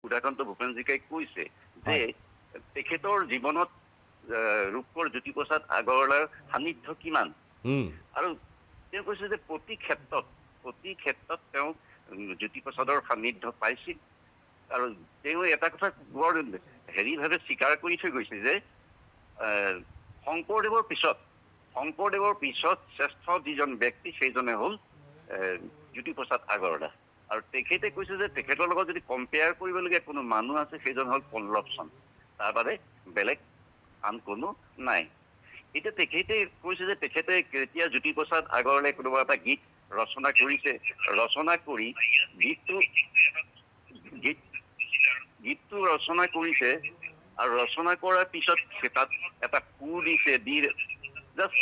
সুধাকান্ত ভূপেন হাজৰিকাই কৈছে যে তেখেতৰ জীৱনত ৰূপকৰ জ্যোতিপ্ৰসাদ আগৰৱালাৰ সান্নিধ্য কিমান আৰু তেওঁ কৈছে যে প্ৰতি ক্ষেত্ৰত তেওঁ জ্যোতিপ্ৰসাদৰ সান্নিধ্য পাইছিল আৰু তেওঁ এটা কথা বৰ হেৰিভাৱে স্বীকাৰ কৰি থৈ গৈছে যে শংকৰদেৱৰ পিছত শ্ৰেষ্ঠ যিজন ব্যক্তি সেইজনে হ'ল জ্যোতিপ্ৰসাদ আগৰৱালা আৰু তেখেতে কৈছে যে তেখেতৰ লগত যদি কম্পেয়াৰ কৰিবলগীয়া কোনো মানুহ আছে সেইজন হ'ল পল্লৱচন তাৰ বাদে বেলেগ আন কোনো নাই এতিয়া তেখেতে কৈছে যে তেখেতে কেতিয়া জ্যোতিপ্ৰসাদ আগৰৱালাই কোনোবা এটা গীত ৰচনা কৰিছে ৰচনা কৰি গীতটো ৰচনা কৰিছে আৰু ৰচনা কৰাৰ পিছত তাত এটা সুৰ দিছে জাষ্ট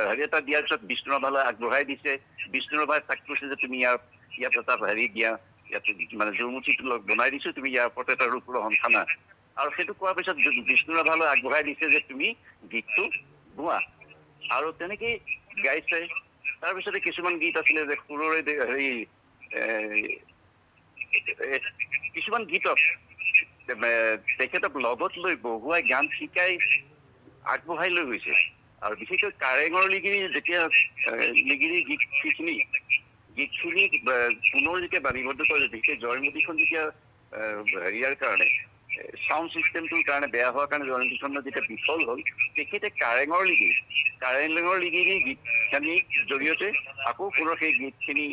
হেৰি এটা দিয়াৰ পিছত বিষ্ণুৰাভালৈ আগবঢ়াই দিছে বিষ্ণুৰাভাই তাক কৈছে যে তুমি ইয়াত এটা হেৰি দিয়া ইয়াত মানে জুমুঠিটো বনাই দিছো তুমি ইয়াৰ ওপৰত এটা ৰূপ গ্ৰহণ খানা আৰু সেইটো কোৱাৰ পিছত বিষ্ণুৰাভালৈ আগবঢ়াই দিছে যে তুমি গীতটো গোৱা আৰু তেনেকেই গাইছে তাৰপিছতে কিছুমান গীত আছিলে যে সুৰৰে হেৰি কিছুমান গীতত তেখেতক লগত লৈ বহুৱাই গান শিকাই আগবঢ়াই লৈ গৈছে আৰু বিশেষকৈ কাৰেঙৰ লিগিৰি যেতিয়া লিগিৰি গীতখিনি পুনৰ যেতিয়া বাণীবদ্ধ কৰে বিশেষকৈ জয়মতীখন যেতিয়া হেৰিয়াৰ কাৰণে সাউণ্ড চিষ্টেমটোৰ কাৰণে বেয়া হোৱাৰ কাৰণে জয়মতীখনৰ যেতিয়া বিফল হ'ল তেখেতে কাৰেঙৰ লিগিৰি গীতখিনিৰ জৰিয়তে আকৌ পুনৰ সেই গীতখিনি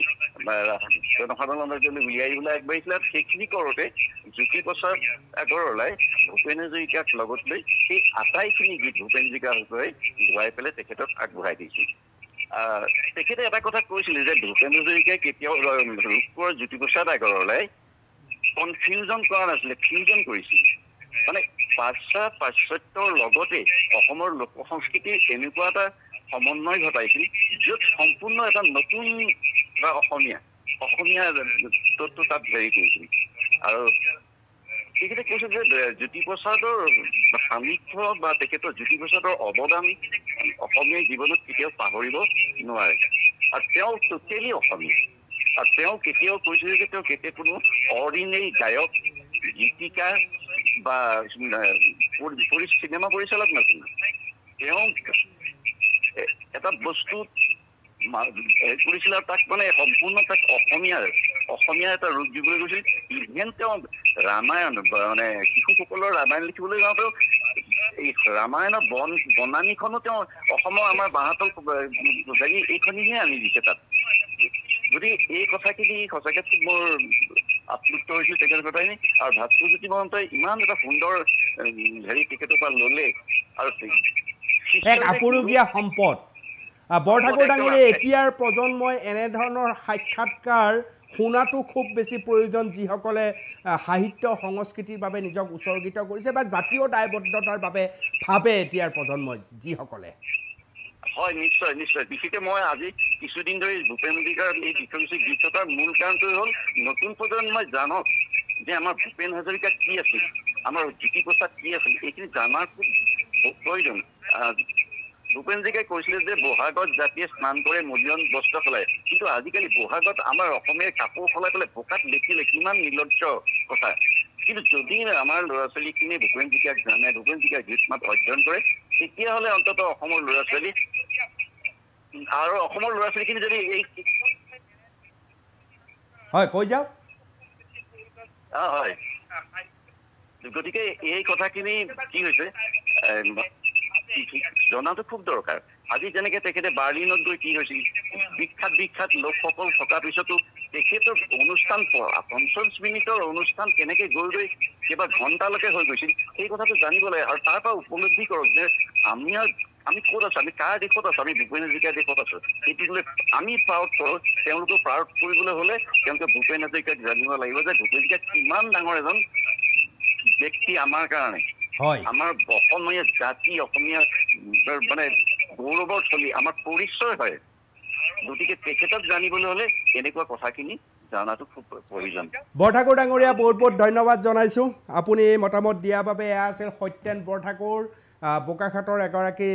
জনসাধাৰণৰ মাজলৈ উলিয়াই আগবাঢ়িছিলে আৰু সেইখিনি কৰোঁতে জ্যোতিপ্ৰসাদ আগৰৱালাই ভূপেন হাজৰিকাক লগত লৈ সেই আটাইখিনি গীত ভূপেন হাজৰিকাৰ হৈ ধুৱাই পেলাই তেখেতক আগবঢ়াই দিছিল তেখেতে এটা কথা কৈছিলে যে ভূপেন হাজৰিকাই কেতিয়াও ৰূপকোঁৱৰ জ্যোতিপ্ৰসাদ আগৰৱালাই কনফিউজন কৰা নাছিলে ফিউজন কৰিছিল মানে পাশ্চাত্যৰ লগতে অসমৰ লোক সংস্কৃতিৰ এনেকুৱা এটা সমন্বয় ঘটাইছিল য'ত সম্পূৰ্ণ এটা নতুন বা অসমীয়া তত্ত্ব তাত হেৰি কৰিছিল আৰু তেখেতে কৈছে যে জ্যোতিপ্ৰসাদৰ সান্নিধ্য বা তেখেতৰ জ্যোতিপ্ৰসাদৰ অৱদান অসমীয়া জীৱনত কেতিয়াও পাহৰিব নোৱাৰে আৰু তেওঁ টোটেলি অসমীয়া আৰু তেওঁ কেতিয়াও কৈছিল যে তেওঁ কেতিয়া কোনো অৰ্ডিনেৰী গায়ক গীতিকাৰ বা চিনেমা পৰিচালক নাছিল তেওঁ এটা বস্তু হেৰি কৰিছিল আৰু তাক মানে সম্পূৰ্ণ তাক অসমীয়া এটা ৰূপ দিবলৈ গৈছিল ইভেন তেওঁ ৰামায়ণ মানে শিশুসকলৰ ৰামায়ণ লিখিবলৈ যাওঁতেও এই ৰামায়ণৰ বনানীখনো তেওঁ অসমৰ আমাৰ বাঁহাতল হেৰি এইখনিহে আনি দিছে তাত গতিকে এই কথাখিনি সঁচাকৈ খুব মোৰ আপ্লুত হৈছিল তেখেতৰ কথাখিনি আৰু ভাস্কৰজ্যোতি মহন্তই ইমান এটা সুন্দৰ হেৰি তেখেতৰ পৰা ল'লে আৰু এক আপুৰুগীয়া সম্পদ বৰঠাকুৰ ডাঙৰীয়া এতিয়াৰ প্ৰজন্মই এনেধৰণৰ সাক্ষাৎকাৰ শুনাটো খুব বেছি প্ৰয়োজন যিসকলে সাহিত্য সংস্কৃতিৰ বাবে নিজক উৎসৰ্গিত কৰিছে বা জাতীয় দায়বদ্ধতাৰ বাবে ভাবে এতিয়াৰ প্ৰজন্মই যিসকলে হয় নিশ্চয় বিশেষকৈ মই আজি কিছুদিন ধৰি ভূপেন হাজৰিকাৰ এই বিষয়বস্তু গীত থকাৰ মূল কাৰণটো হ'ল নতুন প্ৰজন্মই জানক যে আমাৰ ভূপেন হাজৰিকা কি আছিল আমাৰ জ্যোতিপ্ৰসাদ কি আছিল এইখিনি জনাৰ খুব প্ৰয়োজন ভূপেন হাজৰিকাই কৈছিলে যে বহাগত জাতিয়ে স্নান কৰে মলিয়ন বস্ত্ৰ সলায় কিন্তু আজিকালি বহাগত আমাৰ অসমীয়া কাপোৰ সলাই পেলাই বোকাত দেখিলে কিমান নিৰ্লজ্জ কথা কিন্তু যদি আমাৰ ল'ৰা ছোৱালীখিনিয়ে ভূপেন হাজৰিকাক জানে ভূপেন হাজৰিকাৰ গীত মাত অধ্যয়ন কৰে তেতিয়াহ'লে অন্ততঃ অসমৰ ল'ৰা ছোৱালীখিনি যদি এই হয় কৈ যাওক হয় গতিকে এই কথাখিনি কি হৈছে জনাটো খুব দৰকাৰ আজি যেনেকে তেখেতে বাৰ্লিনত গৈ কি হৈছিল বিখ্যাত লোকসকল থকাৰ পিছতো তেখেতৰ অনুষ্ঠান 45 মিনিটৰ অনুষ্ঠান কেনেকে গৈ কেইবা ঘণ্টালৈকে হৈ গৈছিল সেই কথাটো জানিব লাগে আৰু তাৰ পৰা উপলব্ধি কৰক যে আমি ক'ত আছো আমি কাৰ দেশত আছো আমি ভূপেন হাজৰিকাৰ দেশত আছো সেইটো আমি প্ৰাউড কৰোঁ তেওঁলোকক প্ৰাউড কৰিবলৈ হ'লে তেওঁলোকে ভূপেন হাজৰিকাক জানিব লাগিব যে ভূপেন হাজৰিকা কিমান ডাঙৰ এজন ব্যক্তি আমাৰ কাৰণে আমাৰ অসমীয়া জাতি অসমীয়া মানে গৌৰৱৰ থলী আমাৰ পৰিচয় হয় গতিকে তেখেতক জানিবলৈ হ'লে এনেকুৱা কথাখিনি জানাটো খুব প্ৰয়োজন বৰঠাকুৰ ডাঙৰীয়া বহুত ধন্যবাদ জনাইছোঁ আপুনি মতামত দিয়াৰ বাবে এয়া আছিল সত্যেন বৰঠাকুৰ বোকাখাটৰ এগৰাকী